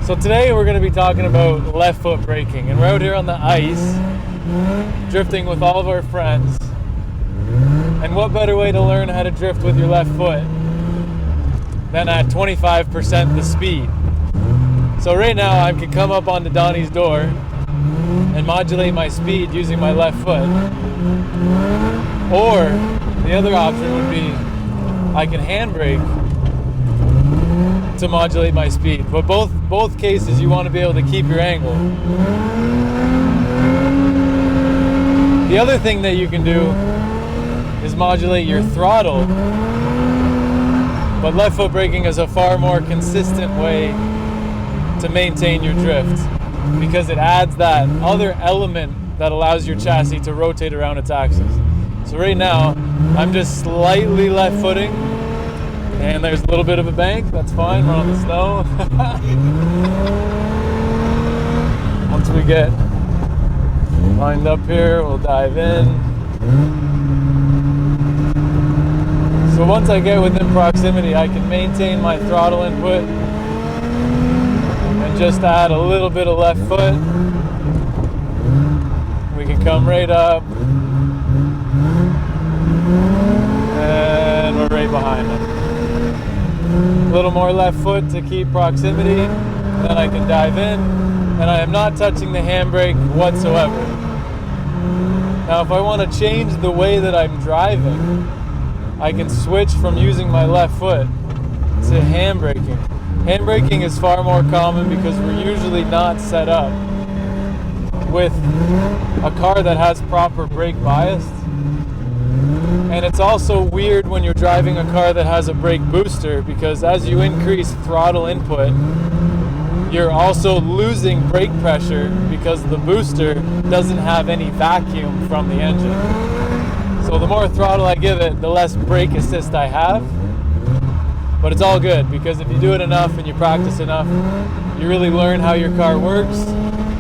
So today we're going to be talking about left foot braking, and we're out here on the ice drifting with all of our friends. And what better way to learn how to drift with your left foot than at 25% the speed? So right now I can come up onto Donnie's door and modulate my speed using my left foot. Or the other option would be I can handbrake to modulate my speed. But both cases you want to be able to keep your angle. The other thing that you can do is modulate your throttle. But left foot braking is a far more consistent way to maintain your drift because it adds that other element that allows your chassis to rotate around its axis. So right now, I'm just slightly left footing, and there's a little bit of a bank. That's fine, we're on the snow. Once we get lined up here, we'll dive in. So once I get within proximity, I can maintain my throttle input and just add a little bit of left foot. We can come right up, and we're right behind them. A little more left foot to keep proximity, then I can dive in, and I am not touching the handbrake whatsoever. Now if I want to change the way that I'm driving, I can switch from using my left foot to handbraking. Handbraking is far more common because we're usually not set up with a car that has proper brake bias. And it's also weird when you're driving a car that has a brake booster, because as you increase throttle input, you're also losing brake pressure because the booster doesn't have any vacuum from the engine. So the more throttle I give it, the less brake assist I have. But it's all good, because if you do it enough and you practice enough, you really learn how your car works,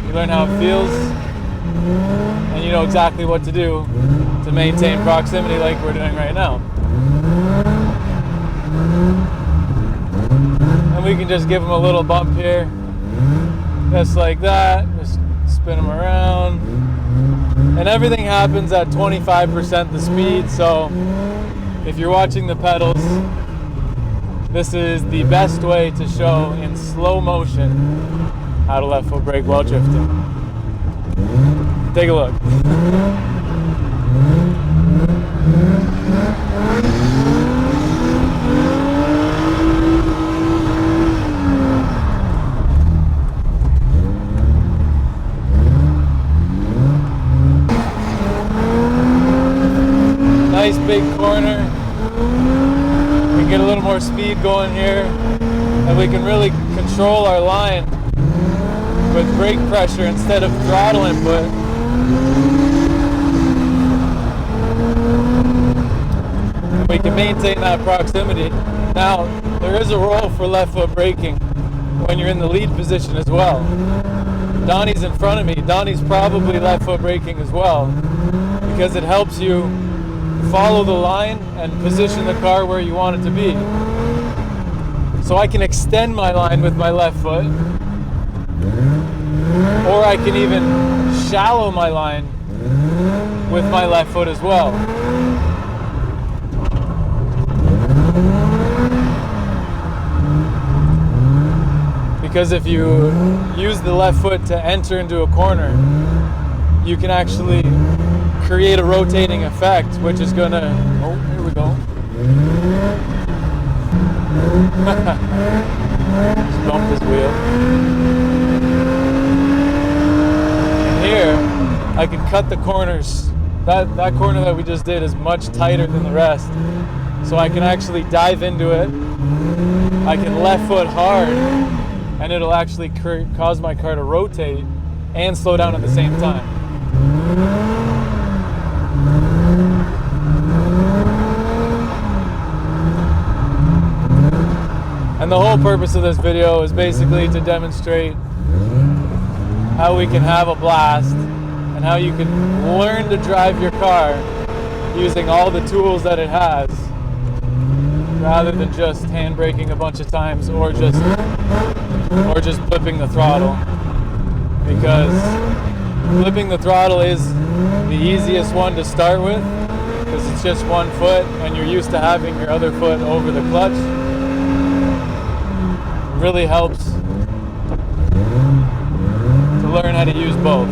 you learn how it feels, and you know exactly what to do to maintain proximity like we're doing right now. And we can just give them a little bump here, just like that, just spin them around. And everything happens at 25% the speed, so if you're watching the pedals, this is the best way to show in slow motion how to left foot brake while drifting. Take a look. Nice big corner. We can get a little more speed going here, and we can really control our line with brake pressure instead of throttle input. And we can maintain that proximity. Now, there is a role for left foot braking when you're in the lead position as well. Donnie's in front of me. Donnie's probably left foot braking as well, because it helps you follow the line and position the car where you want it to be. So I can extend my line with my left foot, or I can even shallow my line with my left foot as well. Because if you use the left foot to enter into a corner, you can actually create a rotating effect, which is gonna, oh, here we go. Just bumped his wheel. And here, I can cut the corners. That corner that we just did is much tighter than the rest. So I can actually dive into it. I can left foot hard, and it'll actually cause my car to rotate and slow down at the same time. And the whole purpose of this video is basically to demonstrate how we can have a blast and how you can learn to drive your car using all the tools that it has, rather than just handbraking a bunch of times or just or just flipping the throttle, because flipping the throttle is the easiest one to start with, because it's just one foot and you're used to having your other foot over the clutch. It really helps to learn how to use both.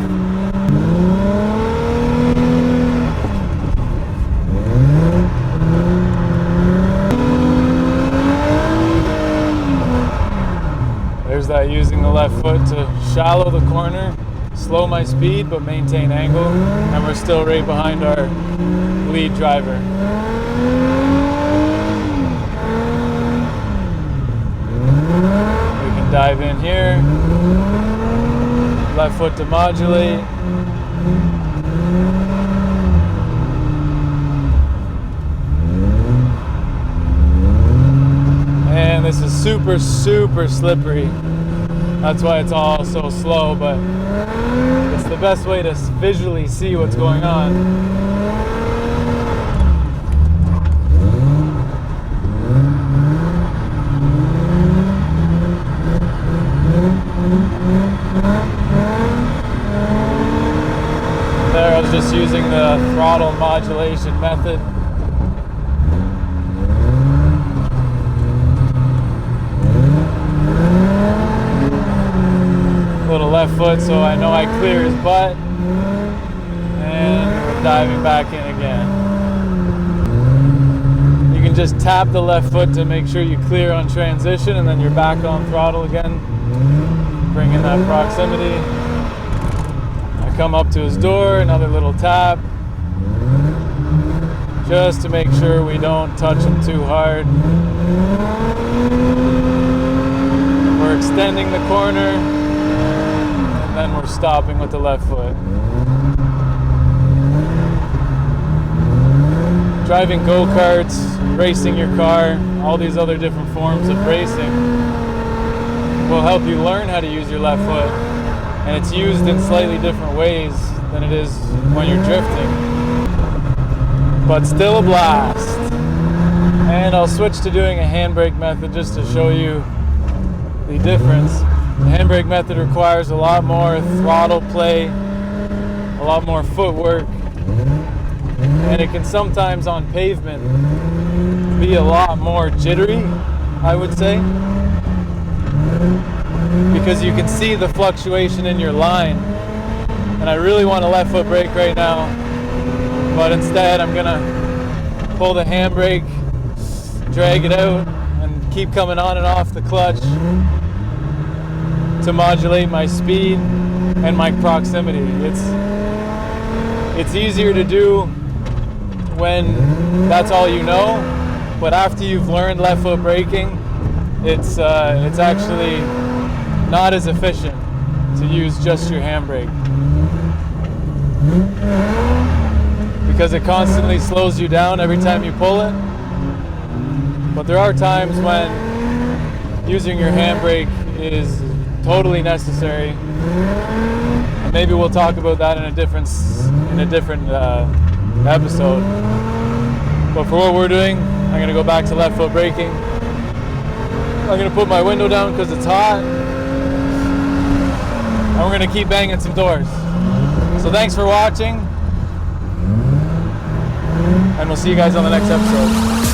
There's that using the left foot to shallow the corner, slow my speed but maintain angle, and we're still right behind our lead driver. We can dive in here, left foot to modulate. And this is super, super slippery. That's why it's all so slow, but it's the best way to visually see what's going on. There, I was just using the throttle modulation method. Little left foot so I know I clear his butt, and we're diving back in again. You can just tap the left foot to make sure you clear on transition, and then you're back on throttle again. Bring in that proximity. I come up to his door, another little tap, just to make sure we don't touch him too hard. We're extending the corner, then we're stopping with the left foot. Driving go-karts, racing your car, all these other different forms of racing will help you learn how to use your left foot. And it's used in slightly different ways than it is when you're drifting. But still a blast. And I'll switch to doing a handbrake method just to show you the difference. The handbrake method requires a lot more throttle play, a lot more footwork, and it can sometimes on pavement be a lot more jittery, I would say, because you can see the fluctuation in your line. And I really want a left foot brake right now, but instead I'm gonna pull the handbrake, drag it out, and keep coming on and off the clutch to modulate my speed and my proximity. It's easier to do when that's all you know, but after you've learned left foot braking, it's actually not as efficient to use just your handbrake, because it constantly slows you down every time you pull it. But there are times when using your handbrake is totally necessary, and maybe we'll talk about that in a different episode. But for what we're doing, I'm going to go back to left foot braking. I'm going to put my window down because it's hot, and we're going to keep banging some doors. So thanks for watching, and we'll see you guys on the next episode.